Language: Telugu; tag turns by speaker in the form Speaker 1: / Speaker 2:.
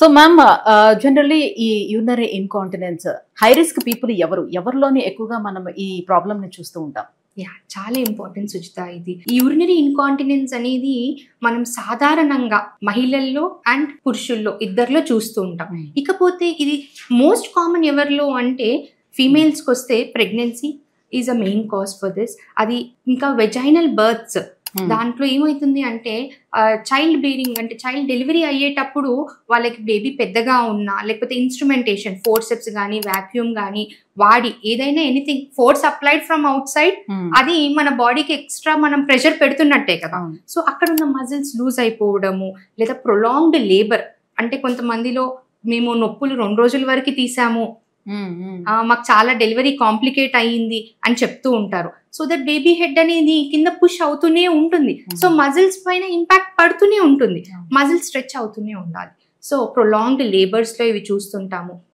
Speaker 1: సో మ్యామ్ జనరల్లీ ఈ urinary incontinence high risk people ఎవరిలోనే ఎక్కువగా మనం ఈ ప్రాబ్లమ్ ని చూస్తూ ఉంటాం?
Speaker 2: చాలా ఇంపార్టెంట్ సుజిత. ఇది ఈ యూరినరీ ఇన్కాంటినెన్స్ అనేది మనం సాధారణంగా మహిళల్లో అండ్ పురుషుల్లో ఇద్దరిలో చూస్తూ ఉంటాం. ఇకపోతే ఇది మోస్ట్ కామన్ ఎవరిలో అంటే ఫీమేల్స్కి వస్తే pregnancy is a main cause for this. అది ఇంకా వెజైనల్ బర్త్స్, దాంట్లో ఏమవుతుంది అంటే చైల్డ్ బేరింగ్ అంటే చైల్డ్ డెలివరీ అయ్యేటప్పుడు వాళ్ళకి బేబీ పెద్దగా ఉన్నా, లేకపోతే ఇన్స్ట్రుమెంటేషన్ ఫోర్సెప్స్ కానీ వ్యాక్యూమ్ కానీ వాడి ఏదైనా anything force applied from out side, అది మన బాడీకి ఎక్స్ట్రా మనం ప్రెషర్ పెడుతున్నట్టే కదా. సో అక్కడ ఉన్న మజిల్స్ లూజ్ అయిపోవడము, లేదా ప్రొలాంగ్డ్ లేబర్ అంటే కొంతమందిలో మేము నొప్పులు 2 రోజుల వరకు తీసాము, మాకు చాలా డెలివరీ కాంప్లికేట్ అయ్యింది అని చెప్తూ ఉంటారు. సో దట్ బేబీ హెడ్ అనేది కింద పుష్ అవుతూనే ఉంటుంది. సో మజిల్స్ పైన ఇంపాక్ట్ పడుతూనే ఉంటుంది, మజిల్ స్ట్రెచ్ అవుతూనే ఉండాలి. సో ప్రొలాంగ్డ్ లేబర్స్ లో ఇవి చూస్తుంటాము.